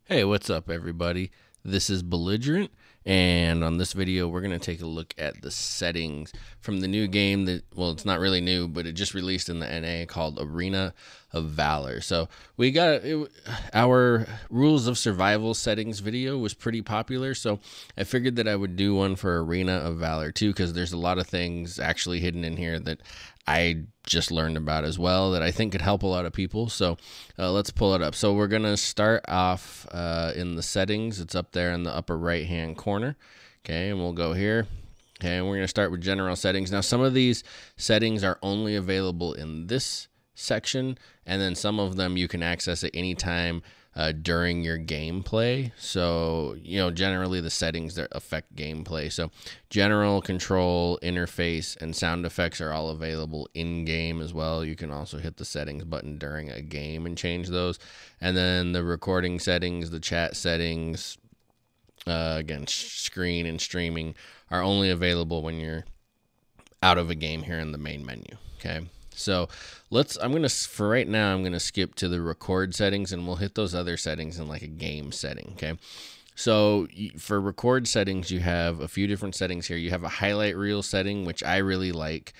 Hey, what's up, everybody? This is Belligerent, and on this video, we're going to take a look at the settings from the new game that, well, it's not really new, but it just released in the NA called Arena of Valor. So we got our Rules of Survival settings video was pretty popular, so I figured that I would do one for Arena of Valor too, because there's a lot of things actually hidden in here that I just learned about as well that I think could help a lot of people. So let's pull it up. So we're going to start off in the settings. It's up there in the upper right hand corner. Okay, and we'll go here. Okay, and we're going to start with general settings. Now, some of these settings are only available in this section, and then some of them you can access at any time during your gameplay. So, generally the settings that affect gameplay. So, general, control, interface, and sound effects are all available in game as well. You can also hit the settings button during a game and change those. And then the recording settings, the chat settings, again, screen and streaming are only available when you're out of a game here in the main menu. Okay. So for right now, I'm going to skip to the record settings, and we'll hit those other settings in like a game setting. Okay. So for record settings, you have a few different settings here. You have a highlight reel setting, which I really like,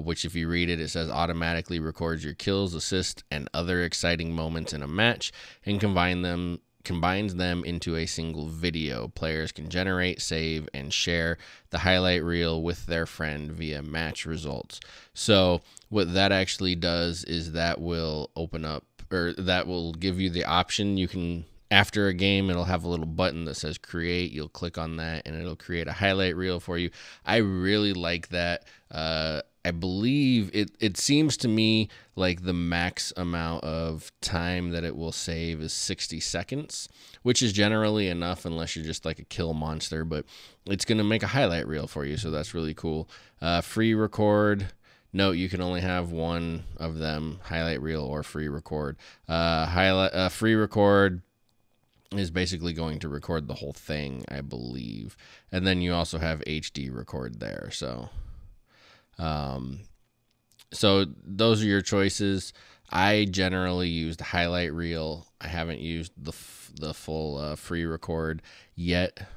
which if you read it, it says automatically records your kills, assists, and other exciting moments in a match and combines them into a single video. Players can generate, save, and share the highlight reel with their friend via match results. So what that actually does is that will open up, or that will give you the option. You can, after a game, it'll have a little button that says create. You'll click on that and it'll create a highlight reel for you. I really like that. I believe it seems to me like the max amount of time that it will save is 60 seconds, which is generally enough unless you're just like a kill monster, but it's going to make a highlight reel for you. So that's really cool. Free record. Note, you can only have one of them, highlight reel or free record. Free record is basically going to record the whole thing, I believe. And then you also have HD record there. So those are your choices. I generally use the highlight reel. I haven't used the full free record yet,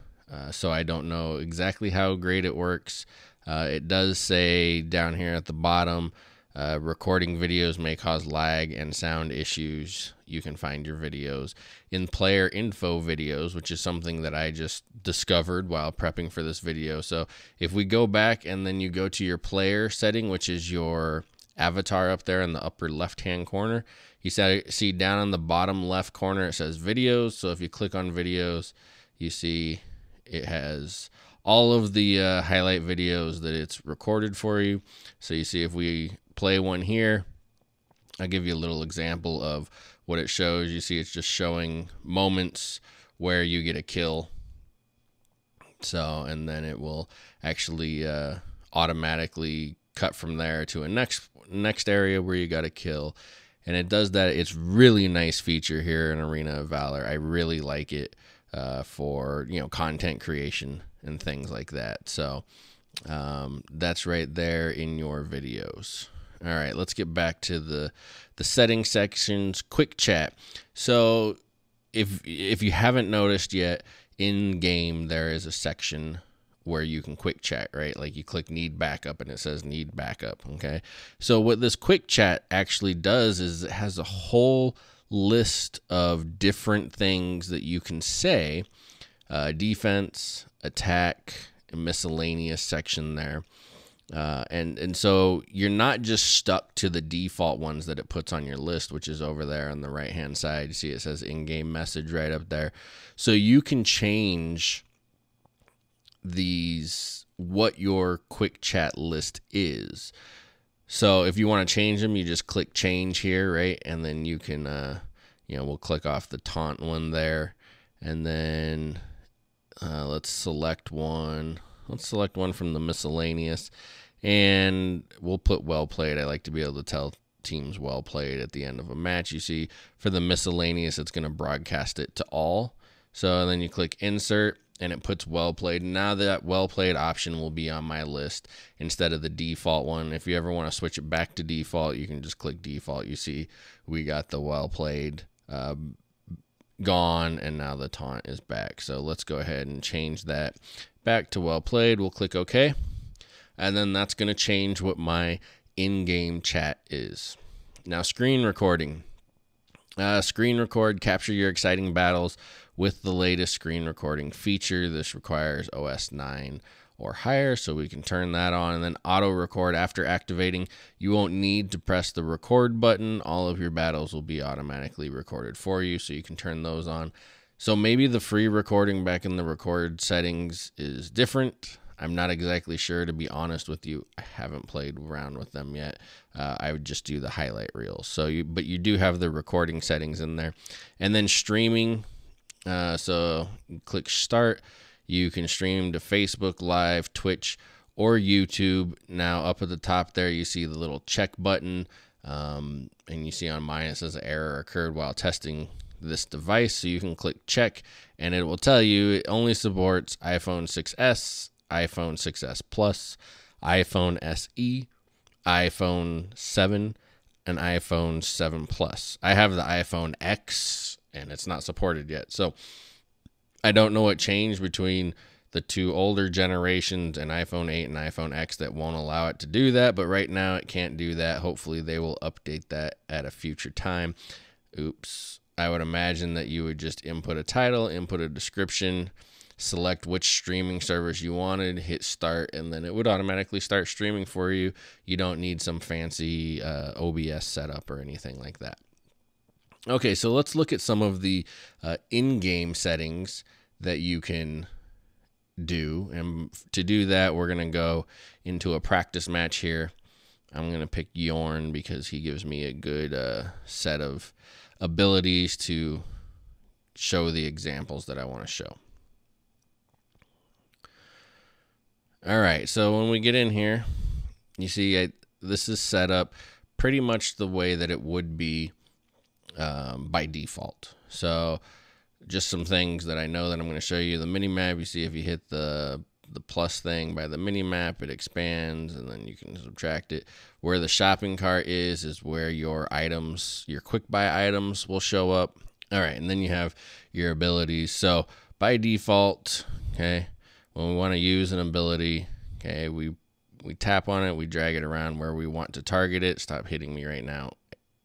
so I don't know exactly how great it works. It does say down here at the bottom, recording videos may cause lag and sound issues. You can find your videos in player info videos, which is something that I just discovered while prepping for this video. So if we go back and then you go to your player setting, which is your avatar up there in the upper left-hand corner, you see down on the bottom left corner, it says videos. So if you click on videos, you see it has all of the highlight videos that it's recorded for you. So you see if we play one here, I'll give you a little example of what it shows. You see it's just showing moments where you get a kill. So, and then it will actually automatically cut from there to a next area where you got a kill. And it does that. It's really nice feature here in Arena of Valor. I really like it for, content creation and things like that. So that's right there in your videos. All right, let's get back to the settings sections. Quick chat. So if you haven't noticed yet, in game there is a section where you can quick chat, right? Like you click need backup and it says need backup. Okay. So what this quick chat actually does is it has a whole list of different things that you can say, defense, attack, and miscellaneous section there. And so you're not just stuck to the default ones that it puts on your list, which is over there on the right hand side. You see it says in-game message right up there. So you can change what your quick chat list is. So if you want to change them, you just click change here, right? And then you can, we'll click off the taunt one there, and then let's select one. Let's select one from the miscellaneous, and we'll put well played. I like to be able to tell teams well played at the end of a match. You see for the miscellaneous, it's going to broadcast it to all. So then you click insert and it puts well played. Now that well played option will be on my list instead of the default one. If you ever want to switch it back to default, you can just click default. You see we got the well played gone, and now the taunt is back. So let's go ahead and change that back to well played. We'll click OK. And then that's going to change what my in-game chat is. Now, screen recording. Screen record, capture your exciting battles with the latest screen recording feature. This requires OS 9 or higher, so we can turn that on. And then auto record after activating. You won't need to press the record button. All of your battles will be automatically recorded for you, so you can turn those on. So maybe the free recording back in the record settings is different. I'm not exactly sure, to be honest with you. I haven't played around with them yet. I would just do the highlight reels. So, but you do have the recording settings in there. And then streaming. So click start. You can stream to Facebook Live, Twitch, or YouTube. Now up at the top there, you see the little check button. And you see on mine, it says an error occurred while testing this device. So you can click check, and it will tell you it only supports iPhone 6s, iPhone 6s Plus, iPhone SE, iPhone 7, and iPhone 7 Plus. I have the iPhone X, and it's not supported yet. So I don't know what changed between the two older generations and iPhone 8 and iPhone X that won't allow it to do that. But right now it can't do that. Hopefully they will update that at a future time. Oops. I would imagine that you would just input a title, input a description, select which streaming service you wanted, hit start, and then it would automatically start streaming for you. You don't need some fancy OBS setup or anything like that. Okay, so let's look at some of the in-game settings that you can do. And to do that, we're going to go into a practice match here. I'm going to pick Yorn because he gives me a good set of abilities to show the examples that I want to show. All right, so when we get in here, you see this is set up pretty much the way that it would be by default. So just some things that I know that I'm going to show you. The mini map, you see if you hit the plus thing by the mini map, it expands, and then you can subtract it. Where the shopping cart is where your items, your quick buy items will show up. All right, and then you have your abilities. So by default, okay, when we want to use an ability, okay, we tap on it, we drag it around where we want to target it. Stop hitting me right now,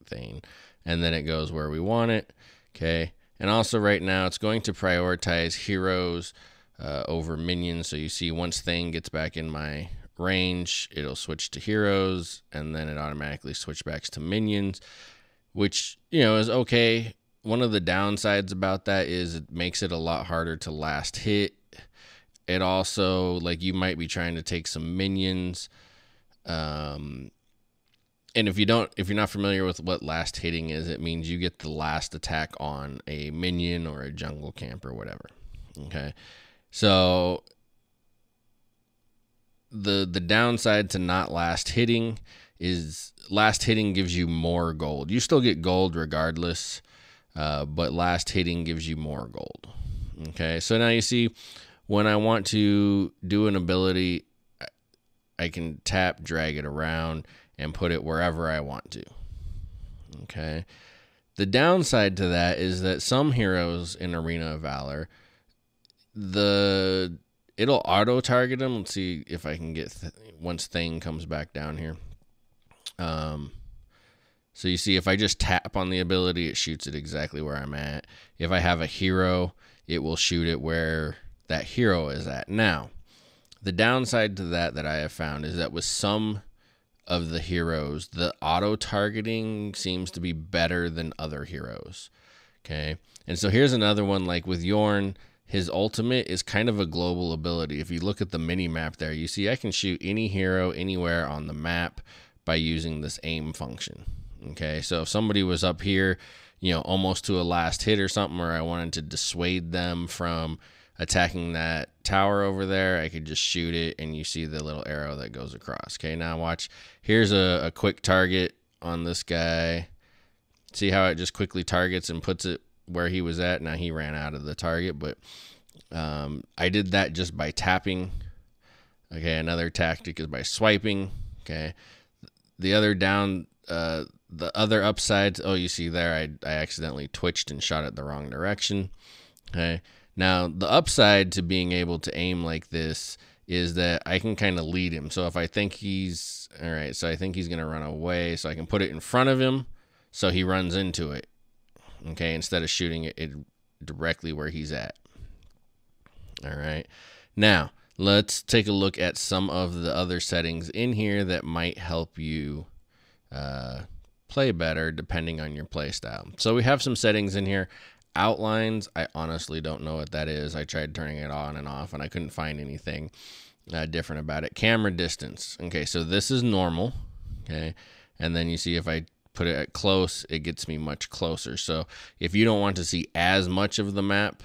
Thane. And then it goes where we want it, okay. And also right now it's going to prioritize heroes over minions. So you see once Thane gets back in my range, it'll switch to heroes, and then it automatically switch back to minions, which, you know, is okay. One of the downsides about that is it makes it a lot harder to last hit. It also, like, you might be trying to take some minions, and if you're not familiar with what last hitting is, it means you get the last attack on a minion or a jungle camp or whatever. Okay, so the downside to not last hitting is last hitting gives you more gold. You still get gold regardless, but last hitting gives you more gold. Okay, so now you see when I want to do an ability, I can tap, drag it around, and put it wherever I want to. Okay. The downside to that is that some heroes in Arena of Valor, it'll auto target them. Let's see if I can get once Thane comes back down here. So you see if I just tap on the ability, it shoots it exactly where I'm at. If I have a hero, it will shoot it where that hero is at. Now, the downside to that I have found is that with some of the heroes, the auto targeting seems to be better than other heroes. Okay, and so here's another one. Like with Yorn, his ultimate is kind of a global ability. If you look at the mini map there, you see I can shoot any hero anywhere on the map by using this aim function. Okay, so if somebody was up here, you know, almost to a last hit or something, or I wanted to dissuade them from attacking that tower over there, I could just shoot it, and you see the little arrow that goes across. Okay, now watch. Here's a quick target on this guy. See how it just quickly targets and puts it where he was at. Now he ran out of the target, but I did that just by tapping. Okay, another tactic is by swiping. Okay, the the other upsides, oh, you see there, I accidentally twitched and shot it the wrong direction. Okay. Now, the upside to being able to aim like this is that I can kind of lead him. So if I think he's, all right, so I think he's going to run away, so I can put it in front of him so he runs into it, okay, instead of shooting it directly where he's at. All right. Now, let's take a look at some of the other settings in here that might help you play better depending on your play style. So we have some settings in here. Outlines, I honestly don't know what that is. I tried turning it on and off and I couldn't find anything different about it. Camera distance. Okay, so this is normal. Okay, and then you see if I put it at close, it gets me much closer. So if you don't want to see as much of the map,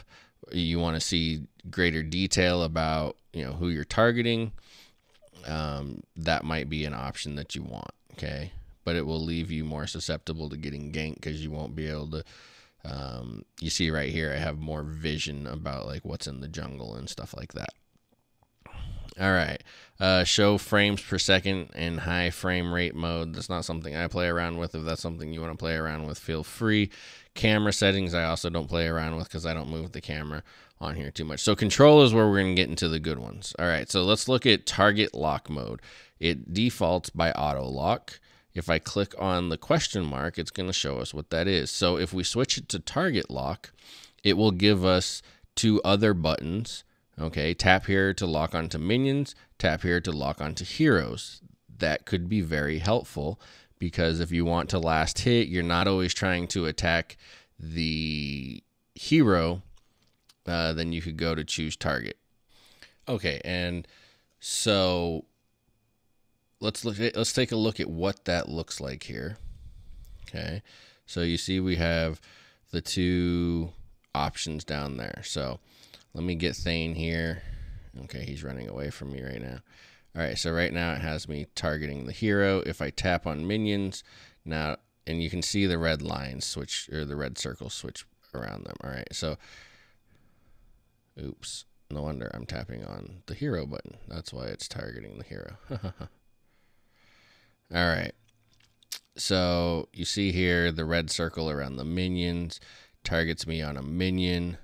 you want to see greater detail about, you know, who you're targeting, that might be an option that you want. Okay, but it will leave you more susceptible to getting ganked because you won't be able to. You see right here, I have more vision about like what's in the jungle and stuff like that. All right, show frames per second in high frame rate mode. That's not something I play around with. If that's something you want to play around with, feel free. Camera settings, I also don't play around with because I don't move the camera on here too much. So control is where we're going to get into the good ones. All right, so let's look at target lock mode. It defaults by auto lock. If I click on the question mark, it's going to show us what that is. So if we switch it to target lock, it will give us two other buttons. Okay, tap here to lock onto minions, tap here to lock onto heroes. That could be very helpful because if you want to last hit, you're not always trying to attack the hero, then you could go to choose target. Okay, and so let's take a look at what that looks like here. Okay, so you see we have the two options down there. So let me get Thane here. Okay, he's running away from me right now. All right, so right now it has me targeting the hero. If I tap on minions now, and you can see the red lines switch, or the red circles switch around them. All right, so oops, no wonder I'm tapping on the hero button. That's why it's targeting the hero. All right, so you see here the red circle around the minions targets me on a minion.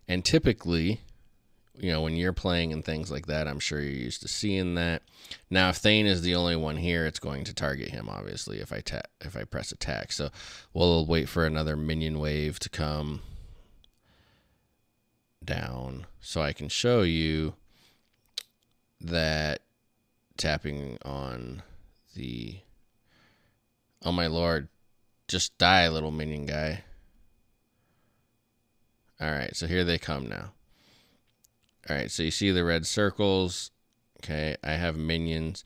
And typically, you know, when you're playing and things like that, I'm sure you're used to seeing that. Now, if Thane is the only one here, it's going to target him, obviously, if I press attack. So we'll wait for another minion wave to come down so I can show you that tapping on the... Oh, my Lord. Just die, little minion guy. All right, so here they come now. All right, so you see the red circles. Okay, I have minions,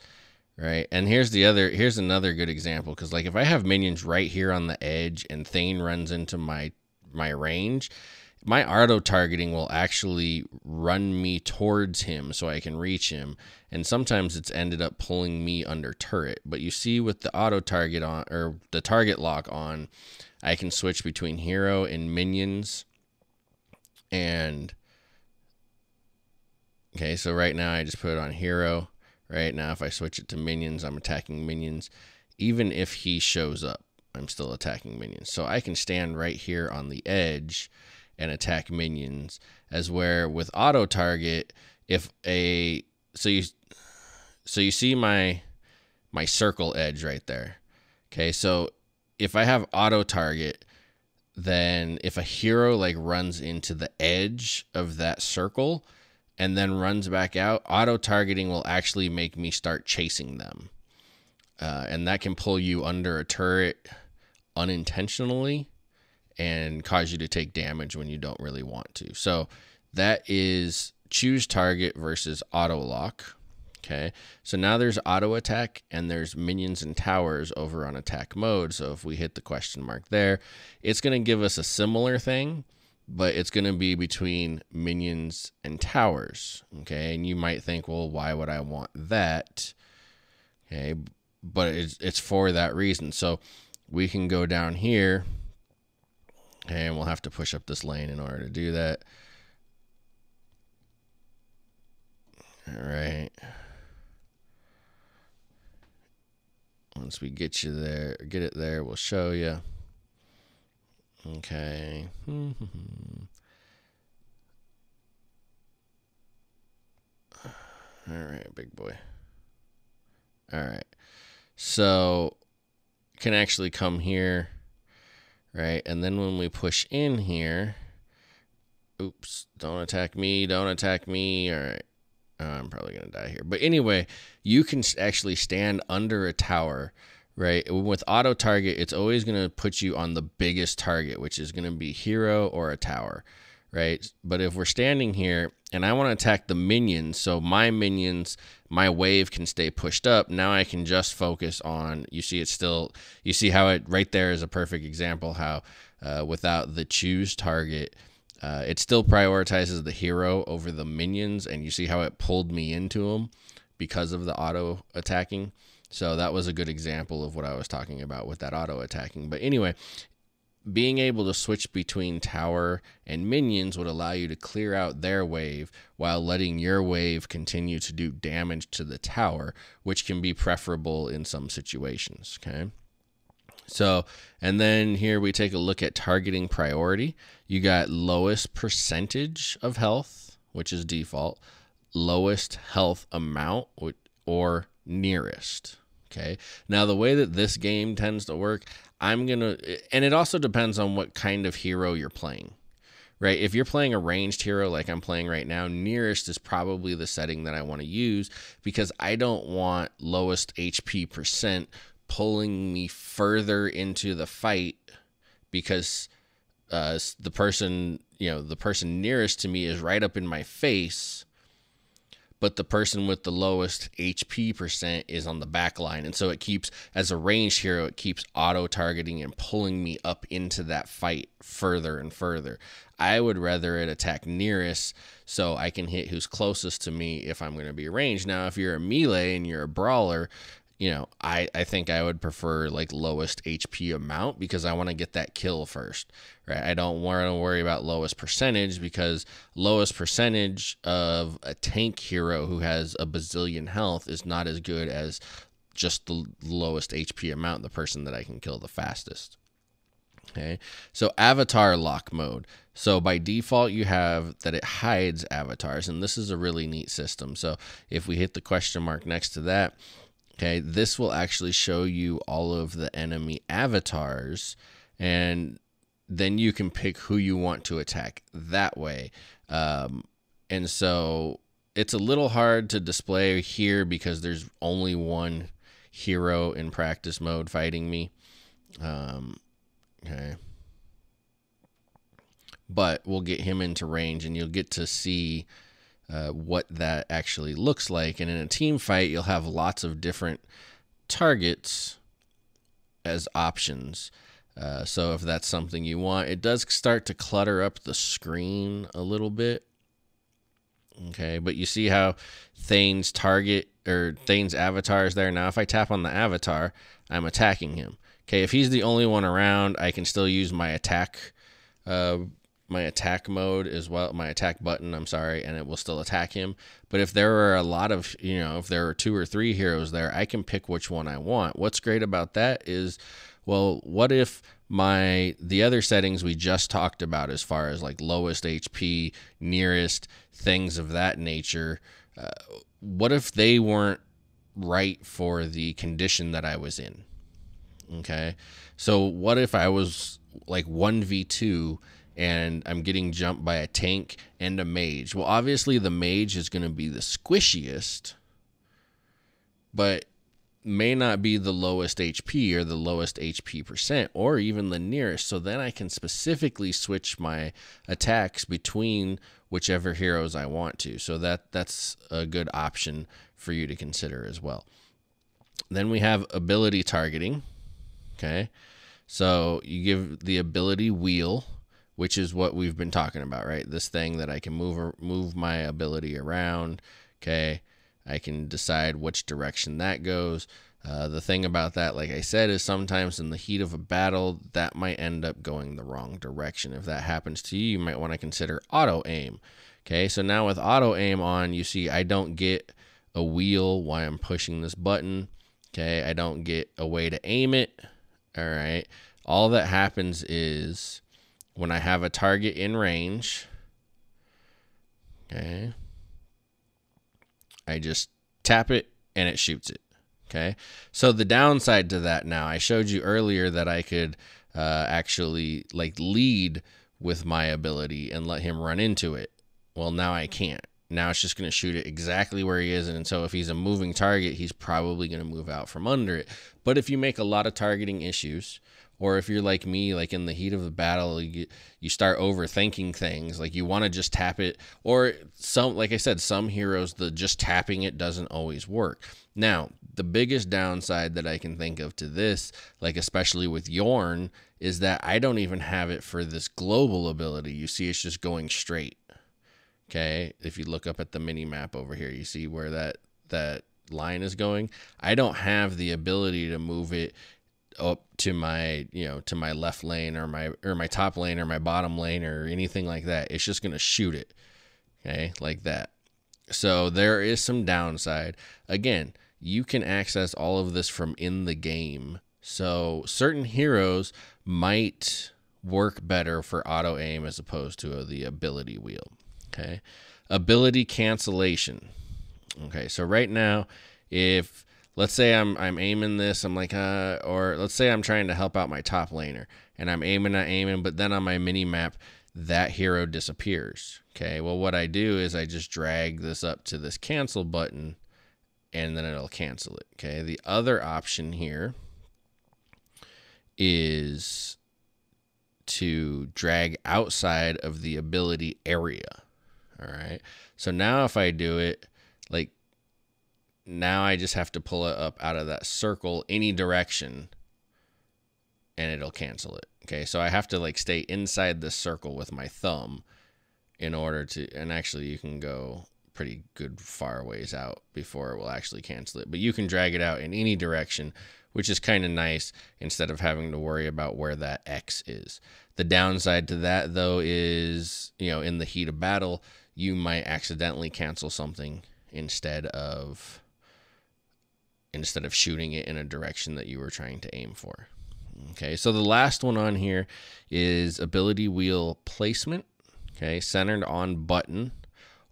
right? And here's another good example, because like if I have minions right here on the edge and Thane runs into my range, my auto targeting will actually run me towards him so I can reach him. And sometimes it's ended up pulling me under turret. But you see with the auto target on, or the target lock on, I can switch between hero and minions. And okay, so right now I just put it on hero. Right now, if I switch it to minions, I'm attacking minions. Even if he shows up, I'm still attacking minions. So I can stand right here on the edge and attack minions. As where with auto target, so you see my circle edge right there. Okay, so if I have auto target, then if a hero like runs into the edge of that circle and then runs back out, auto targeting will actually make me start chasing them. And that can pull you under a turret unintentionally and cause you to take damage when you don't really want to. So that is choose target versus auto lock. Okay, so now there's auto attack and there's minions and towers over on attack mode. So if we hit the question mark there, it's going to give us a similar thing, but it's going to be between minions and towers. Okay, and you might think, well, why would I want that? Okay, but it's for that reason. So we can go down here and we'll have to push up this lane in order to do that. All right. Once we get you there, get it there, we'll show you. Okay. All right, big boy. All right. So can actually come here, right? And then when we push in here, oops, don't attack me, don't attack me. All right. I'm probably going to die here. But anyway, you can actually stand under a tower, right? With auto target, it's always going to put you on the biggest target, which is going to be hero or a tower, right? But if we're standing here and I want to attack the minions, so my minions, my wave can stay pushed up. Now I can just focus on, you see how it right there is a perfect example how without the choose target, it still prioritizes the hero over the minions, and you see how it pulled me into them because of the auto attacking. So that was a good example of what I was talking about with that auto attacking. But anyway, being able to switch between tower and minions would allow you to clear out their wave while letting your wave continue to do damage to the tower, which can be preferable in some situations, okay? So, and then here we take a look at targeting priority. You got lowest percentage of health, which is default, lowest health amount, or nearest. Okay. Now, the way that this game tends to work, and it also depends on what kind of hero you're playing, right? If you're playing a ranged hero like I'm playing right now, nearest is probably the setting that I want to use because I don't want lowest HP percent pulling me further into the fight because the person nearest to me is right up in my face, but the person with the lowest HP percent is on the back line. And so it keeps, as a ranged hero, it keeps auto-targeting and pulling me up into that fight further and further. I would rather it attack nearest so I can hit who's closest to me if I'm going to be ranged. Now, if you're a melee and you're a brawler, I think I would prefer like lowest HP amount because I want to get that kill first, right? I don't want to worry about lowest percentage because lowest percentage of a tank hero who has a bazillion health is not as good as just the lowest HP amount, the person that I can kill the fastest. Okay, so avatar lock mode. So by default, you have that it hides avatars, and this is a really neat system. So if we hit the question mark next to that, okay, this will actually show you all of the enemy avatars, and then you can pick who you want to attack that way. And so it's a little hard to display here because there's only one hero in practice mode fighting me. Okay. But we'll get him into range, and you'll get to see what that actually looks like. And in a team fight, you'll have lots of different targets as options. So if that's something you want, it does start to clutter up the screen a little bit. Okay, but you see how Thane's target or Thane's avatar is there. Now, if I tap on the avatar, I'm attacking him. Okay, if he's the only one around, I can still use my attack mode as well, my attack button, I'm sorry, and it will still attack him. But if there are a lot of, if there are 2 or 3 heroes there, I can pick which one I want. What's great about that is, well, what if the other settings we just talked about as far as like lowest HP, nearest, things of that nature, what if they weren't right for the condition that I was in? Okay, so what if I was like 1v2 and I'm getting jumped by a tank and a mage? Well, obviously the mage is going to be the squishiest, but may not be the lowest HP or the lowest HP percent or even the nearest. So then I can specifically switch my attacks between whichever heroes I want to. So that's a good option for you to consider as well. Then we have ability targeting. Okay, so you give the ability wheel, which is what we've been talking about, right? This thing that I can move my ability around. Okay, I can decide which direction that goes. The thing about that, like I said, is sometimes in the heat of a battle, that might end up going the wrong direction. If that happens to you, you might want to consider auto aim. Okay, so now with auto aim on, you see I don't get a wheel while I'm pushing this button. Okay, I don't get a way to aim it. All right. All that happens is when I have a target in range, okay, I just tap it and it shoots it. Okay. So the downside to that now, I showed you earlier that I could actually like lead with my ability and let him run into it. Well, now I can't. Now it's just going to shoot it exactly where he is. And so if he's a moving target, he's probably going to move out from under it. But if you make a lot of targeting issues, or if you're like me, like in the heat of the battle, you start overthinking things, like you want to just tap it, or some, like I said, some heroes, the just tapping it doesn't always work. Now, the biggest downside that I can think of to this, like especially with Yorn, is that I don't even have it for this global ability. You see it's just going straight. Okay, if you look up at the mini map over here, you see where that line is going. I don't have the ability to move it up to my, to my left lane or my top lane or my bottom lane or anything like that. It's just going to shoot it. Okay, like that. So there is some downside. Again, you can access all of this from in the game. So certain heroes might work better for auto aim as opposed to the ability wheel. Okay, ability cancellation. Okay, so right now, if let's say I'm aiming this, I'm like, or let's say I'm trying to help out my top laner, and I'm aiming, but then on my mini map, that hero disappears. Okay, well, what I do is I just drag this up to this cancel button, and then it'll cancel it. Okay, the other option here is to drag outside of the ability area. All right, so now if I do it, like now I just have to pull it up out of that circle any direction and it'll cancel it. Okay, so I have to like stay inside the circle with my thumb in order to, and actually you can go pretty good far ways out before it will actually cancel it, but you can drag it out in any direction, which is kind of nice instead of having to worry about where that X is. The downside to that though is, in the heat of battle, you might accidentally cancel something instead of shooting it in a direction that you were trying to aim for. Okay, so the last one on here is ability wheel placement. Okay, centered on button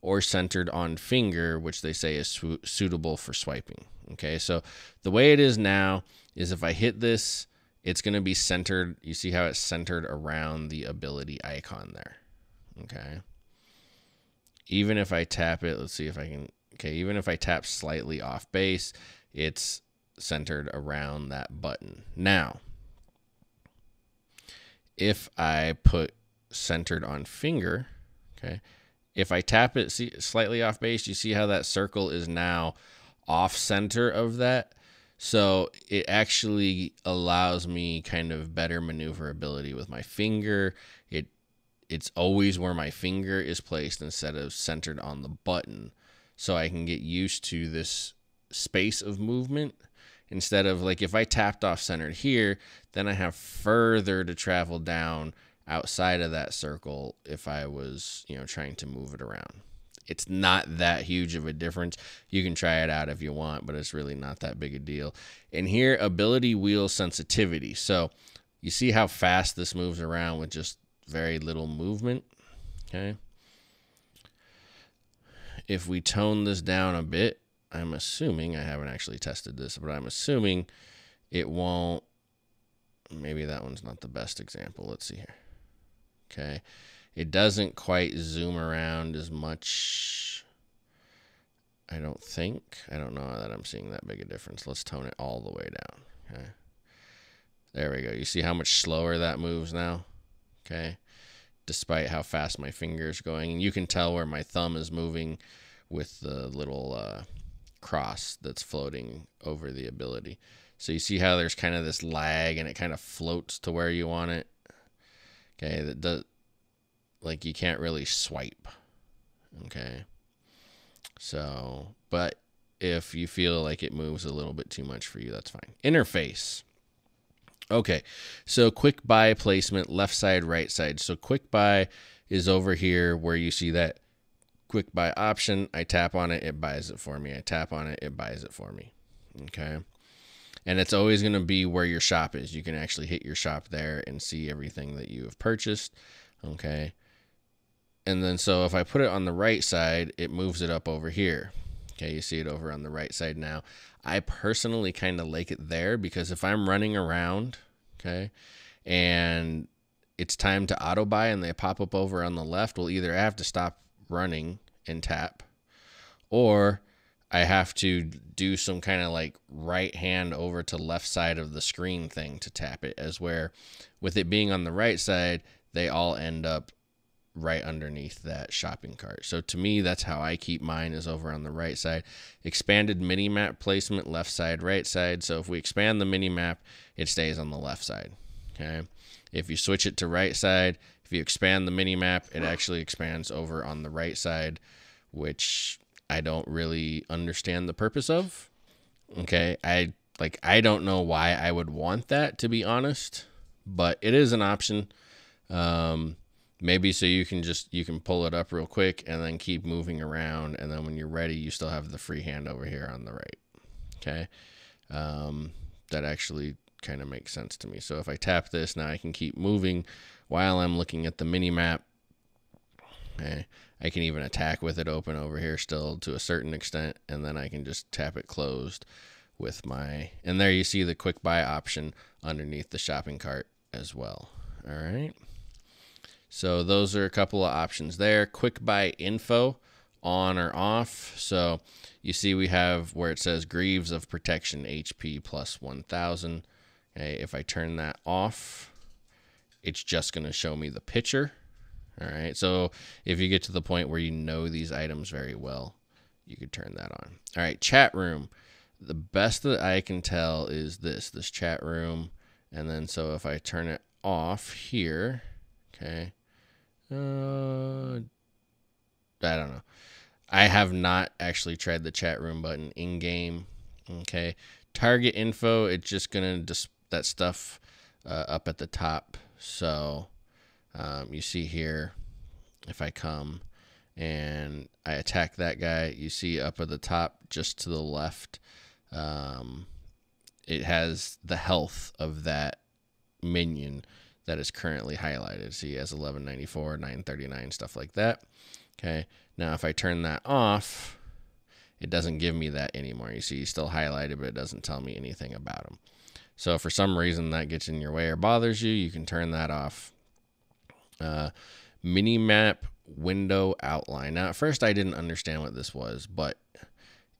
or centered on finger, which they say is suitable for swiping. Okay, so the way it is now is if I hit this, it's going to be centered. You see how it's centered around the ability icon there. Okay. Even if I tap it, let's see if I can, okay, even if I tap slightly off base, it's centered around that button. Now, if I put centered on finger, okay, if I tap it slightly off base, you see how that circle is now off center of that? So it actually allows me kind of better maneuverability with my finger. It's always where my finger is placed instead of centered on the button. So I can get used to this space of movement instead of like if I tapped off centered here, then I have further to travel down outside of that circle if I was, trying to move it around. It's not that huge of a difference. You can try it out if you want, but it's really not that big a deal. And here, ability wheel sensitivity. So you see how fast this moves around with just very little movement. Okay. If we tone this down a bit, I'm assuming, I haven't actually tested this, but I'm assuming it won't, maybe that one's not the best example. Let's see here. Okay. It doesn't quite zoom around as much, I don't think. I don't know that I'm seeing that big a difference. Let's tone it all the way down. Okay. There we go. You see how much slower that moves now? Okay. Despite how fast my finger is going. And you can tell where my thumb is moving with the little cross that's floating over the ability. So you see how there's kind of this lag and it kind of floats to where you want it. Okay. That does, like, you can't really swipe. Okay. So, but if you feel like it moves a little bit too much for you, that's fine. Interface. Okay, so quick buy placement, left side, right side. So quick buy is over here where you see that quick buy option. I tap on it, it buys it for me. I tap on it, it buys it for me. Okay. And it's always going to be where your shop is. You can actually hit your shop there and see everything that you have purchased. Okay. And then so if I put it on the right side, it moves it up over here. Okay, you see it over on the right side now. I personally kind of like it there because if I'm running around, okay, and it's time to auto buy and they pop up over on the left, well, either I have to stop running and tap, or I have to do some kind of like right hand over to left side of the screen thing to tap it, as where with it being on the right side, they all end up right underneath that shopping cart. So to me, that's how I keep mine, is over on the right side. Expanded mini map placement, left side, right side. So if we expand the mini map, it stays on the left side. Okay. If you switch it to right side, if you expand the mini map, it actually expands over on the right side, which I don't really understand the purpose of. Okay. I don't know why I would want that, to be honest, but it is an option. Maybe so you can pull it up real quick and then keep moving around, and then when you're ready, you still have the free hand over here on the right. Okay. That actually kind of makes sense to me. So if I tap this, now I can keep moving while I'm looking at the mini map. Okay. I can even attack with it open over here still to a certain extent, and then I can just tap it closed with my, and there you see the quick buy option underneath the shopping cart as well. All right. So those are a couple of options there. Quick buy info, on or off. So you see we have where it says Greaves of Protection HP plus 1000. Okay, if I turn that off, it's just going to show me the picture. All right. So if you get to the point where you know these items very well, you could turn that on. All right. Chat room. The best that I can tell is this chat room. And then so if I turn it off here, okay. I don't know. I have not actually tried the chat room button in game. Okay. Target info, it's just going to that stuff up at the top. So you see here, if I come and I attack that guy, you see up at the top, just to the left, it has the health of that minion that is currently highlighted. So he has 1194, 939, stuff like that. Okay. Now, if I turn that off, it doesn't give me that anymore. You see, he's still highlighted, but it doesn't tell me anything about him. So if for some reason that gets in your way or bothers you, you can turn that off. Mini map window outline. Now, at first I didn't understand what this was, but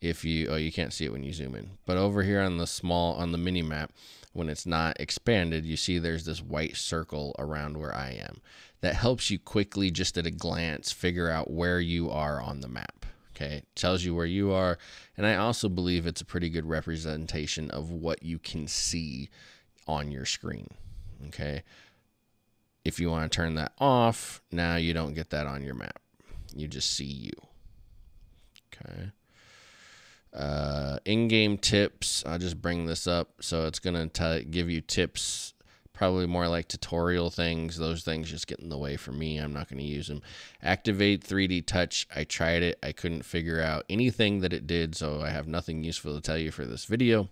if you, you can't see it when you zoom in, but over here on the mini map, when it's not expanded, you see there's this white circle around where I am. That helps you quickly, just at a glance, figure out where you are on the map. Okay, it tells you where you are, and I also believe it's a pretty good representation of what you can see on your screen. Okay, if you want to turn that off, now you don't get that on your map. You just see you. Okay. In-game tips, I'll just bring this up. So it's going to give you tips, probably more like tutorial things. Those things just get in the way for me. I'm not going to use them. Activate 3D touch. I tried it. I couldn't figure out anything that it did, so I have nothing useful to tell you for this video.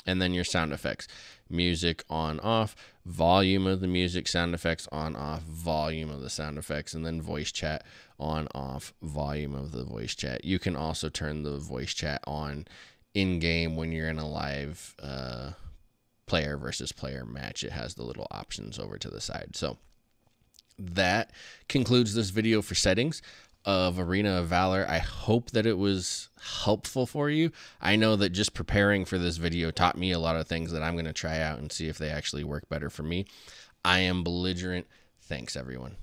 And then your sound effects. Music on, off, volume of the music, sound effects on, off, volume of the sound effects, and then voice chat on, off, volume of the voice chat. You can also turn the voice chat on in-game when you're in a live player versus player match. It has the little options over to the side. So that concludes this video for settings of Arena of Valor. I hope that it was helpful for you. I know that just preparing for this video taught me a lot of things that I'm going to try out and see if they actually work better for me. I am Belligerent. Thanks, everyone.